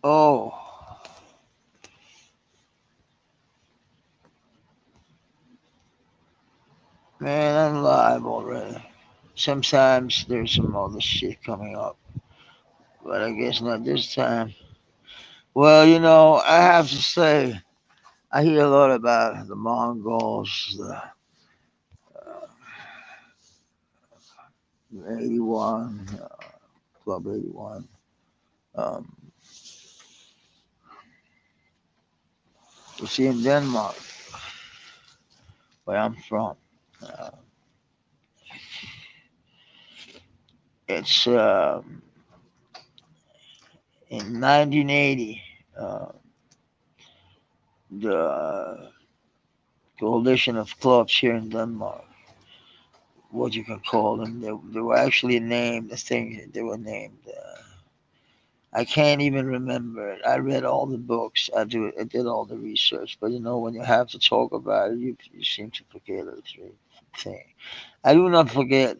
Oh, man, I'm live already. Sometimes there's some other shit coming up, but I guess not this time. Well, I have to say, I hear a lot about the Mongols, the 81, Club 81. Um, you see, in Denmark, where I'm from, uh, it's in 1980, uh, the coalition of clubs here in Denmark, what you can call them, they were actually named, the thing, they were named. I can't even remember it. I read all the books. I did all the research. But when you have to talk about it, you seem to forget everything. I do not forget.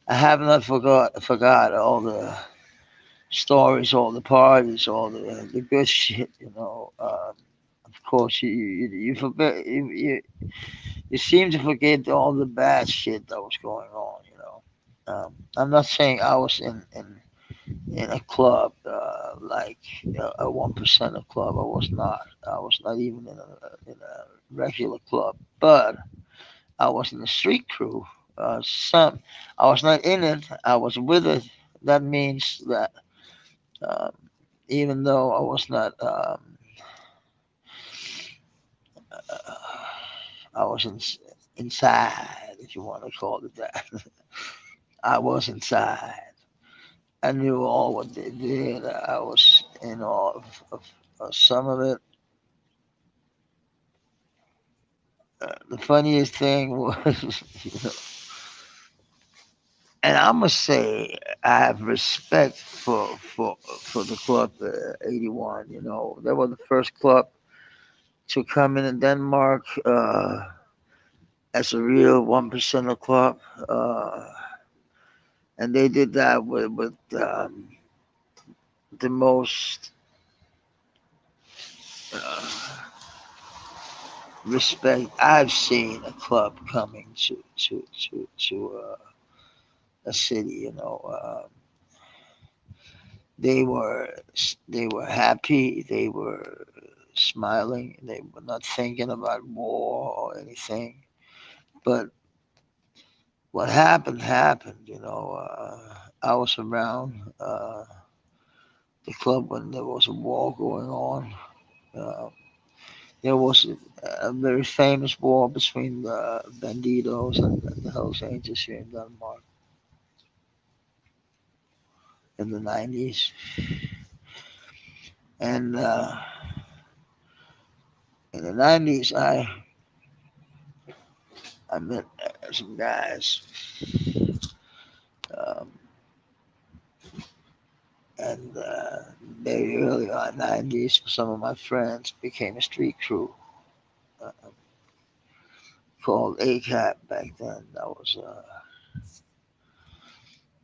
I have not forgot all the stories, all the parties, all the good shit. Of course, you forget. You seem to forget all the bad shit that was going on. I'm not saying I was in a club like a 1% club. I was not. I was not even in a regular club, but I was in the street crew. Some I was not in it. I was with it. That means that um, even though I was not, I was inside, if you want to call it that. I was inside. I knew all what they did. I was in all of some of it. The funniest thing was, you know, and I must say, I have respect for the club 81. They were the first club to come in Denmark as a real 1% club, uh, and they did that with the most uh, respect I've seen a club coming to a city. They were they were happy. They were smiling. They were not thinking about war or anything. But what happened happened. I was around the club when there was a war going on. Uh, there was a very famous war between the Bandidos and the Hells Angels here in Denmark in the 90s. And in the 90s, I met some guys. Um, and very early on 90s, some of my friends became a street crew uh, called ACAP back then.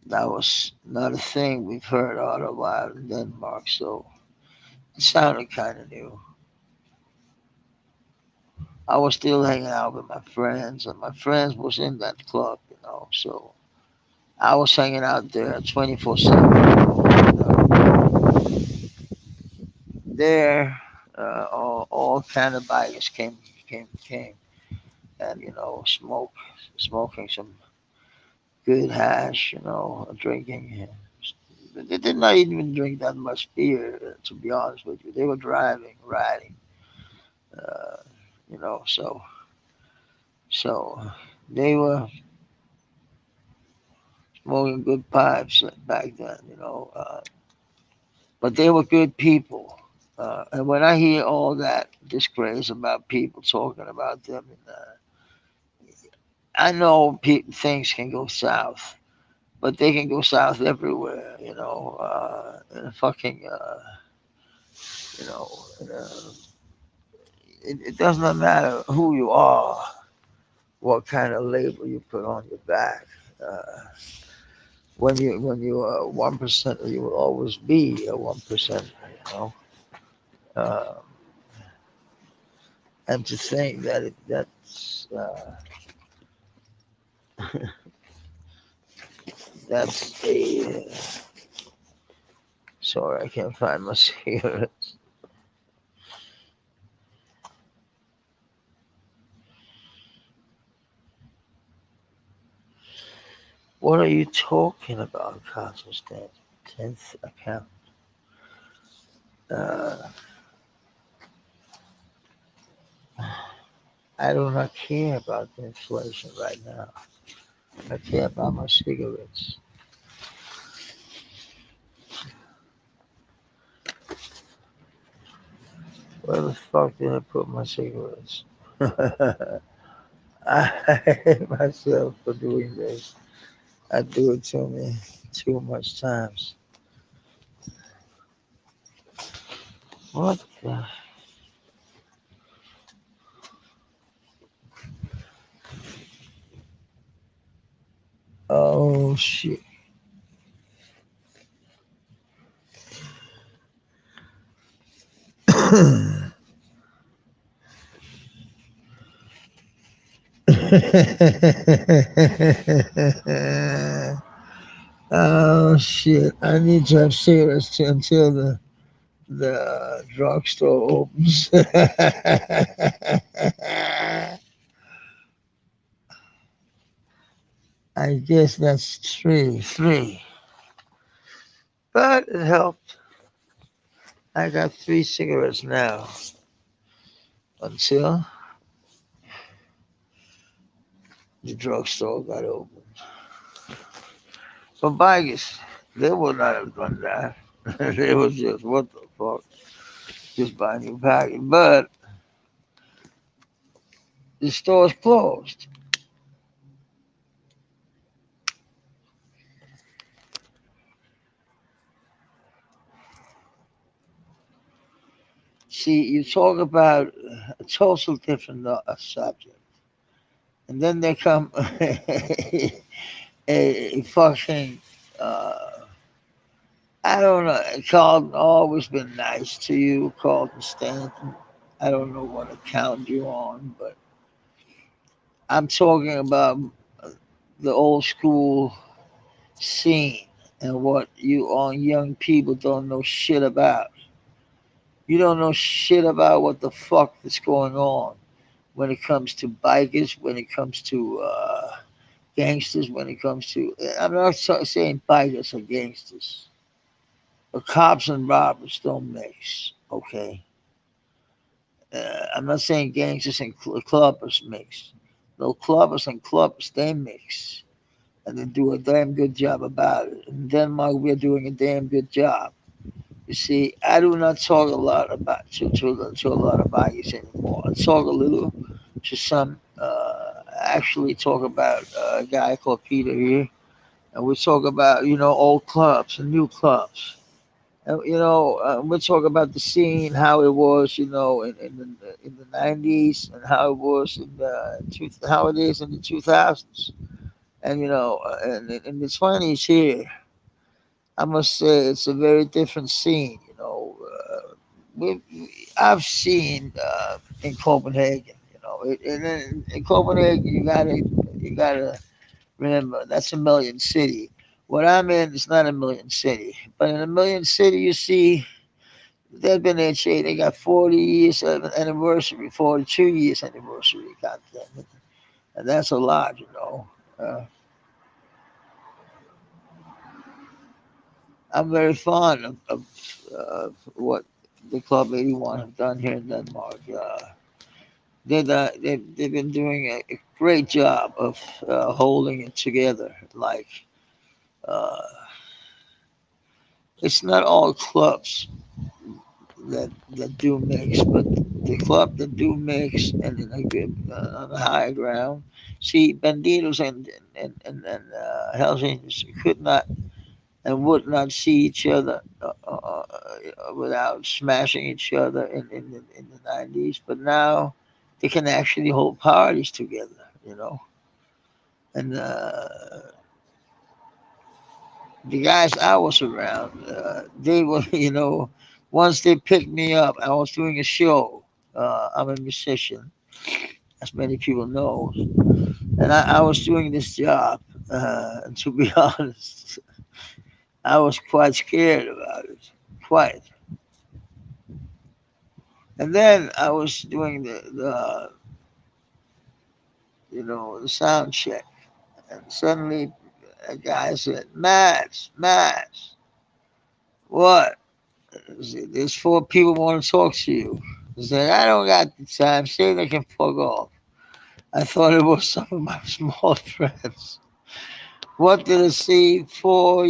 That was not a thing we've heard all about in Denmark, so it sounded kind of new. I was still hanging out with my friends, and my friends was in that club, so I was hanging out there 24/7. There, all kind of bikers came, and smoking some good hash, drinking. They did not even drink that much beer, to be honest with you. They were driving, riding, uh, so they were smoking good pipes back then, but they were good people. And when I hear all that disgrace about people talking about them, I know things can go south, but they can go south everywhere, in a fucking, you know, it does not matter who you are, what kind of label you put on your back. Uh, when you are 1%, you will always be a 1%. You know. Um, and to think that that's a sorry, I can't find my cigarettes. What are you talking about, Cosmos Dad? 10th account. Uh, I do not care about the inflation right now. I care about my cigarettes. Where the fuck did I put my cigarettes? I hate myself for doing this. I do it to me too much times. What the? Oh shit. Oh shit! I need to have cigarettes until the drugstore opens. I guess that's three, but it helped. I got 3 cigarettes now until the drugstore got open. But Vegas, they would not have done that. They was just what the fuck, just buy a new package. But the store's closed. See, you talk about a total different subject, and then there come a fucking. I don't know. Carlton always been nice to you, Carlton Stanton. I don't know what account you're on, but I'm talking about the old school scene and what you on young people don't know shit about. You don't know shit about what the fuck is going on when it comes to bikers, when it comes to gangsters, when it comes to. I'm not saying bikers are gangsters, but cops and robbers don't mix, okay? I'm not saying gangsters and clubbers mix. No, clubbers and clubbers, they mix. And they do a damn good job about it. In Denmark, we're doing a damn good job. You see, I do not talk a lot about to a lot of bodies anymore. I talk a little to some. Actually, talk about a guy called Peter here, and we talk about old clubs and new clubs. And, we talk about the scene, how it was, in the '90s, and how it was how it is in the 2000s, and in the '20s here. I must say it's a very different scene. I've seen in Copenhagen. In Copenhagen, you gotta remember that's a million city. What I'm in is not a million city, but in a million city, you see they've been there. They got 40 years of anniversary, 42 years anniversary. God damn it, and that's a lot. Uh, I'm very fond of what the Club 81 have done here in Denmark. They've been doing a great job of holding it together. Like, uh, it's not all clubs that do mix, but the club that do mix and in a good on the high ground. See, Bandidos and Hells Angels could not and would not see each other without smashing each other in the '90s. But now they can actually hold parties together. And the guys I was around, they were, Once they picked me up, I was doing a show. I'm a musician, as many people know, and I was doing this job. To be honest, I was quite scared about it, quite. And then I was doing the sound check, and suddenly a guy said, Matt, what? I said, there's four people want to talk to you. I said, I don't got the time. Say they can fuck off. I thought it was some of my small friends. What did I see? Four,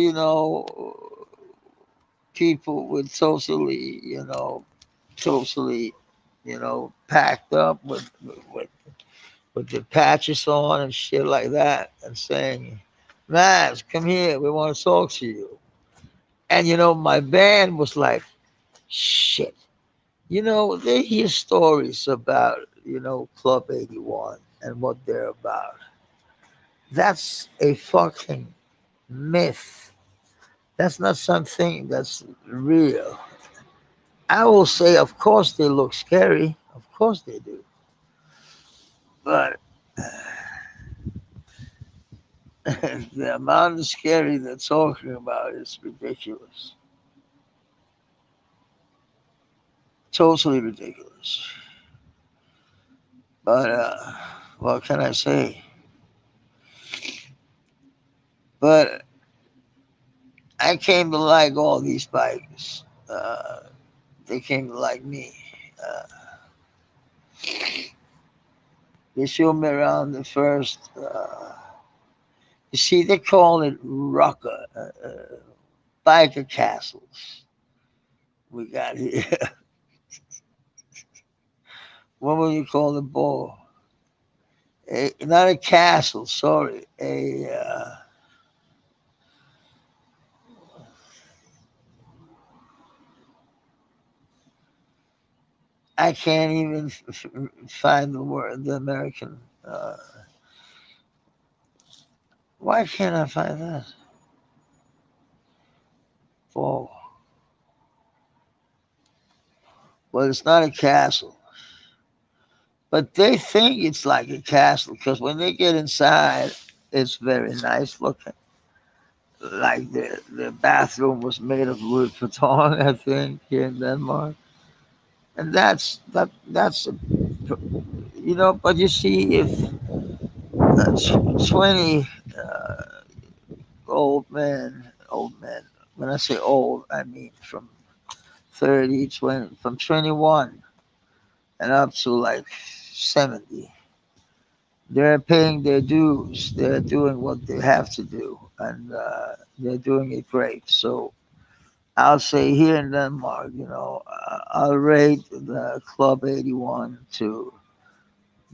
people with totally, packed up with the patches on and shit like that, and saying, Matt, come here. We want to talk to you. And, my band was like, shit. They hear stories about, Club 81 and what they're about. That's a fucking myth. That's not something that's real. I will say, of course, they look scary. Of course they do. But the amount of scary they're talking about is ridiculous. Totally ridiculous. But what can I say? But I came to like all these bikers. They came to like me. Uh, they showed me around the first. You see, they call it rucker, biker castles. We got here. What would you call the ball? Not a castle. Sorry, I can't even find the word. The American. Why can't I find that? Ball. Well, it's not a castle. But they think it's like a castle because when they get inside, it's very nice looking. Like the bathroom was made of Louis Vuitton, I think, here in Denmark, and that's But you see, if 20 old men. When I say old, I mean from 30, 20, from 21 and up to like 70. They're paying their dues. They're doing what they have to do, and they're doing it great. So I'll say here in Denmark, I'll rate the Club 81 to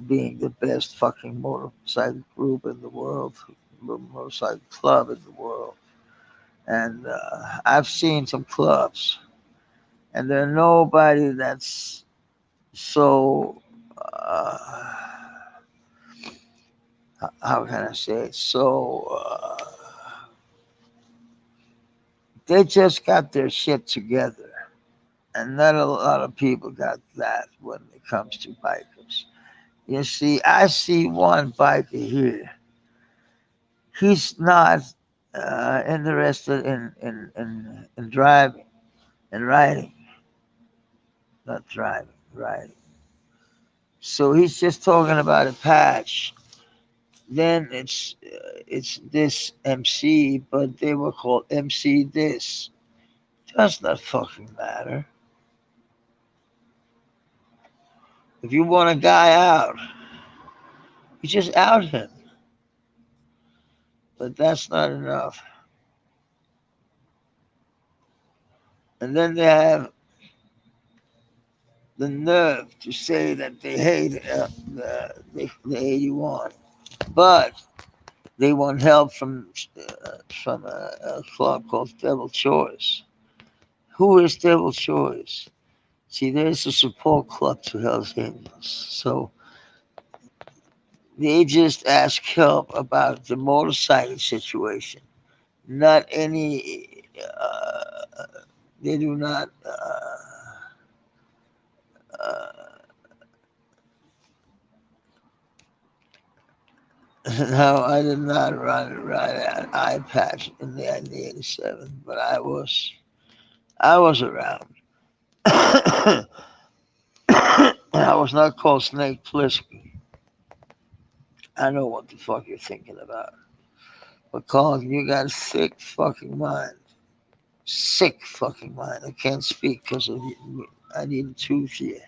being the best fucking motorcycle group in the world, motorcycle club in the world. And I've seen some clubs, and there's nobody that's so. Uh, how can I say it? So they just got their shit together, and not a lot of people got that when it comes to bikers. You see, I see one biker here. He's not interested in driving and riding, not driving, riding. So he's just talking about a patch. Then it's this MC, but they were called MC this. Does not fucking matter. If you want a guy out, you just out him. But that's not enough. And then they have the nerve to say that they hate the 81, but they want help from a club called Devil Choice. Who is Devil Choice? See, there's a support club to Hell's Angels, so they just ask help about the motorcycle situation, not any They do not. Uh, no, I did not ride an eye patch in the 1987, but I was around. I was not called Snake Plissken. I know what the fuck you're thinking about. But Colin, you got a sick fucking mind. Sick fucking mind. I can't speak because I need a tooth here.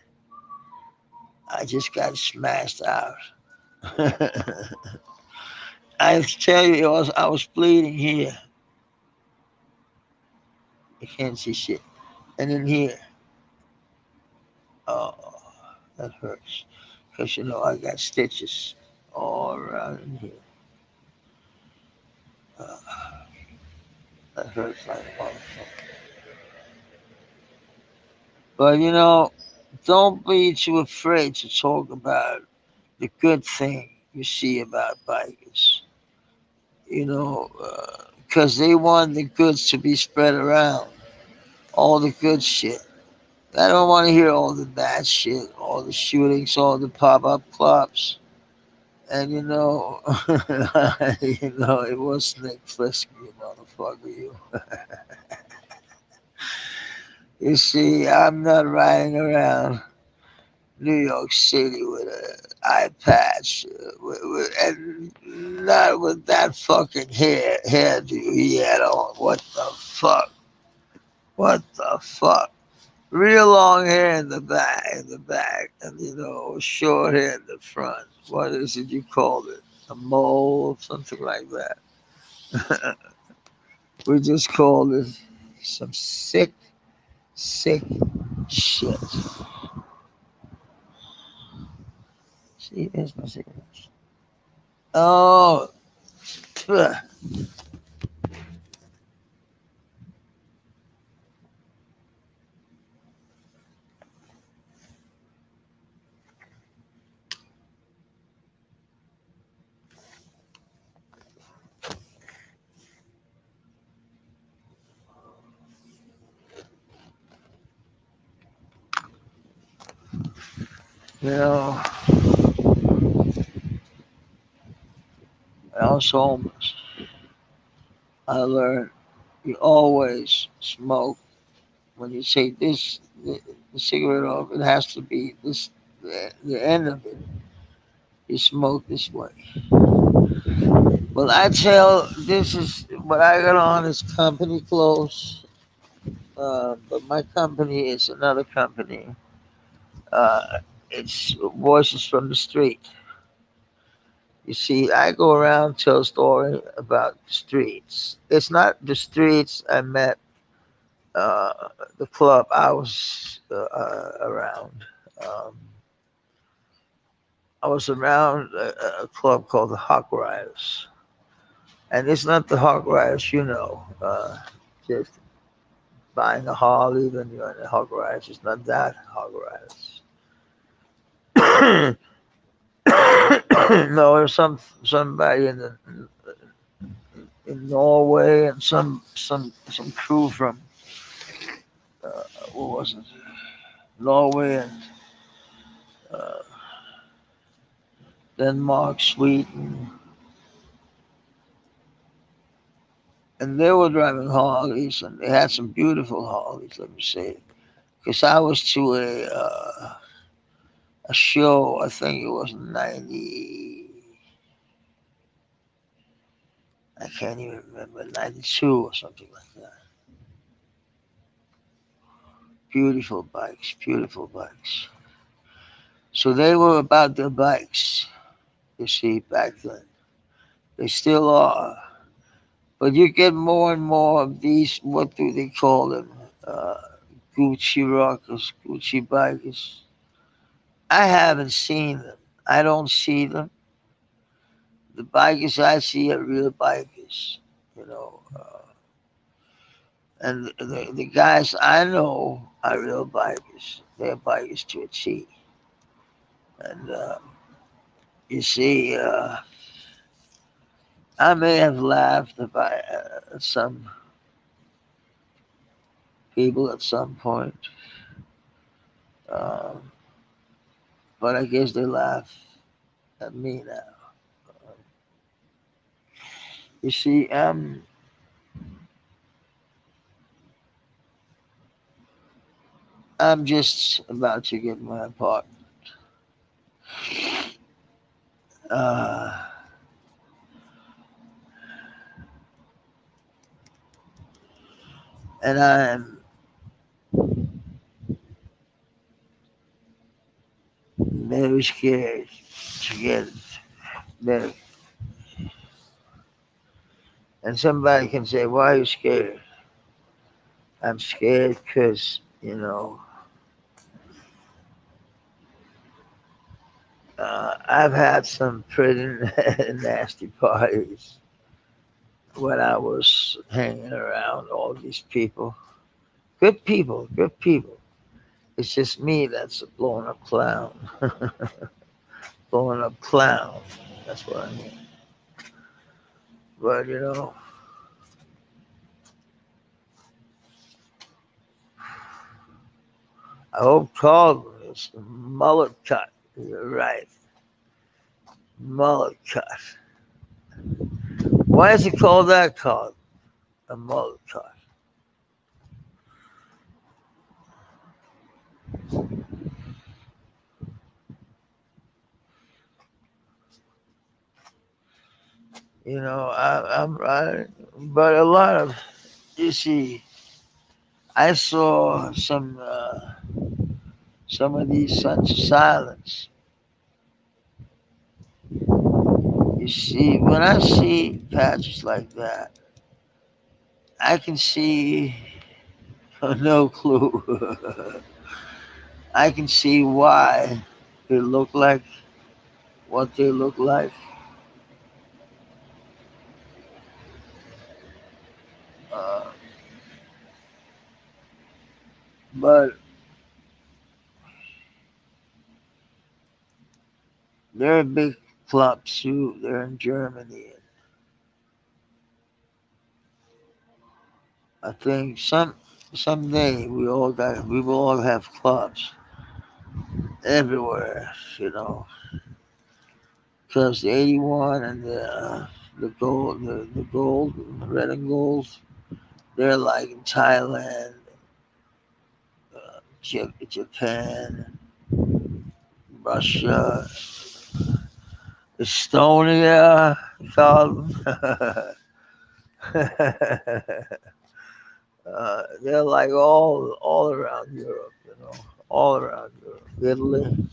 I just got smashed out. I tell you, I was bleeding here. I can't see shit. And in here, oh, that hurts. Because I got stitches all around in here. Uh, that hurts like a motherfucker. But don't be too afraid to talk about the good thing you see about bikers. Because they want the goods to be spread around, all the good shit. I don't want to hear all the bad shit, all the shootings, all the pop-up clubs. And it was Snake Plissken, you motherfucker, you. You see, I'm not riding around New York City with an eye patch, and not with that fucking hairdo he had on. What the fuck? What the fuck? Real long hair in the back, and short hair in the front. What is it you call it? A mole, something like that. We just called it some sick, sick shit. See, there's my cigarettes. Oh, phew. you know, I was homeless. I learned you always smoke when you take the cigarette off. It has to be the end of it. You smoke this way. Well, this is what I got on is company clothes, but my company is another company. It's Voices from the Street. You see, I go around tell a story about the streets. It's not the streets I met, uh, the club I was around. Um, I was around a club called the Hawk Riders, and it's not the Hawk Riders, just buying a Harley when you're in the Hawk Riders. It's not that Hawk Riders. No, there's somebody in Norway and some crew from what was it? Norway and uh, Denmark, Sweden, and they were driving Harleys, and they had some beautiful Harleys. Let me say, because I was to a show. I think it was 90. I can't even remember 92 or something like that. Beautiful bikes, beautiful bikes. So they were about their bikes. You see, back then they still are. But you get more and more of these. What do they call them? Uh, Gucci rockers, Gucci bikers. I haven't seen them. I don't see them. The bikers I see are real bikers, you know. And the guys I know are real bikers. They're bikers to a T. And you see, I may have laughed about some people at some point. Um, but I guess they laugh at me now. You see, I'm just about to get my apartment. Uh, and I'm very scared to get it. Very. And somebody can say, why are you scared? I'm scared because, I've had some pretty nasty parties when I was hanging around all these people. Good people, good people. It's just me that's a blown up clown. Blown up clown. That's what I mean. But, I hope Carl is mullet cut. You're right. Mullet cut. Why is it called that, Carl? A mullet cut. I'm right. But a lot of, you see, I saw some of these Sons of Silence. You see, when I see patches like that, I can see no clue. I can see why they look like what they look like. Uh, but they're a big club too. They're in Germany. I think someday we will all have clubs everywhere, you know, because the 81 and the gold, the red and gold, they're like in Thailand, Japan, Russia, Estonia, called they're like all around Europe, all around Europe, Italy,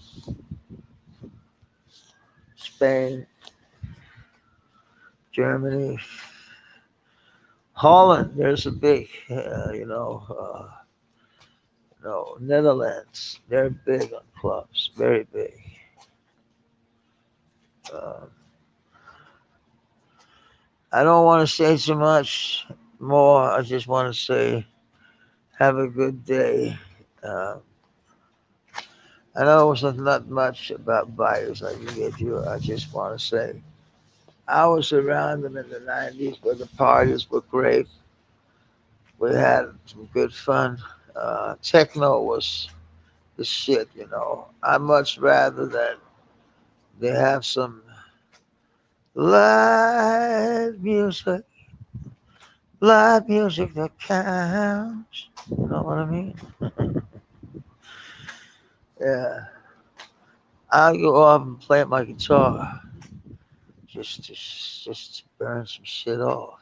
Spain, Germany, Holland. There's a big, no, Netherlands. They're big on clubs, very big. Uh, I don't want to say too much more. I just want to say, have a good day. Uh, I know it was not much about buyers I can give you. I just want to say, I was around them in the 90s where the parties were great. We had some good fun. Techno was the shit, I much rather that they have some live music, live music that counts. You know what I mean? Yeah. I'll go off and play my guitar just to burn some shit off.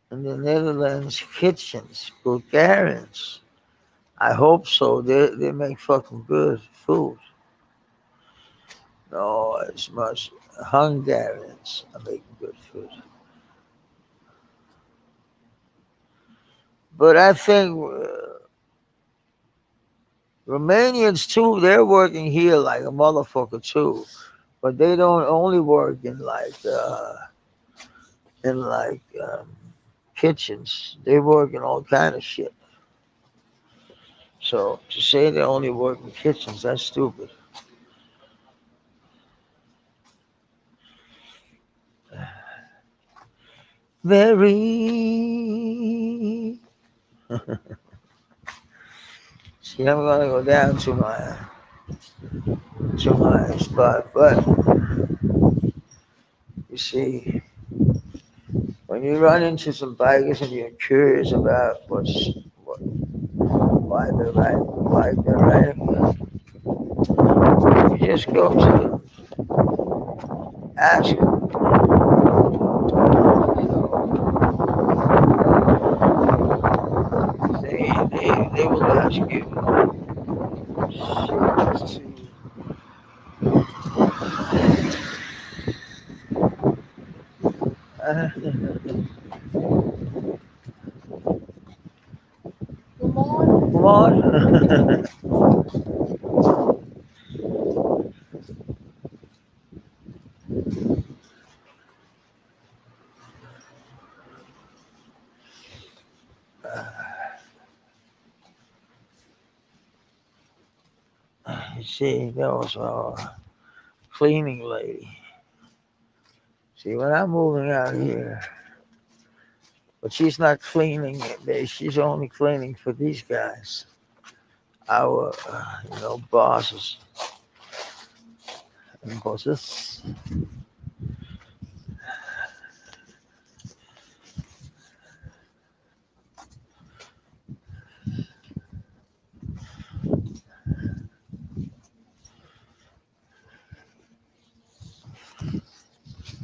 In the Netherlands, kitchens, Bulgarians. I hope so. They make fucking good food. No, as much Hungarians are making good food. But I think Romanians too, they're working here like a motherfucker too. But they don't only work in kitchens. They work in all kind of shit. So to say they only work in kitchens, that's stupid. very. See, I'm gonna go down to my spot, but you see, when you run into some bikers and you're curious about why they're riding, you just go to them, ask them, you know, they will ask you. Let's see. Come on. You see, there was a cleaning lady. See, when I'm moving out here, but she's not cleaning it. She's only cleaning for these guys, our, bosses and bosses.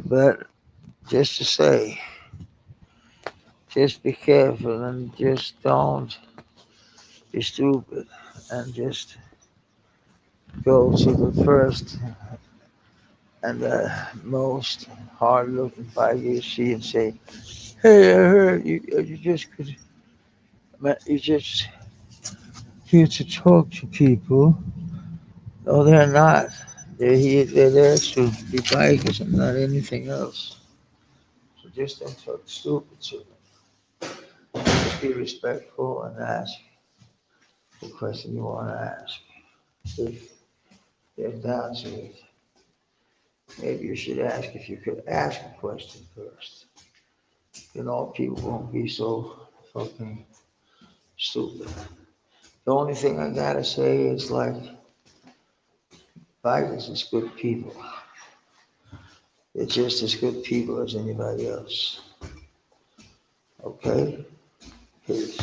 But just to say, just be careful and just don't be stupid and just go to the first and the most hard-looking biker you see and say, "Hey, I heard you just could, you just here to talk to people." No, they're not. They're here. They're there to be bikers and not anything else. So just don't talk stupid to them. Just be respectful and ask the question you want to ask. If they're down to it, maybe you should ask if you could ask a question first. You know, people won't be so fucking stupid. The only thing I gotta say is like, bikers is good people. They're just as good people as anybody else. Okay? Peace.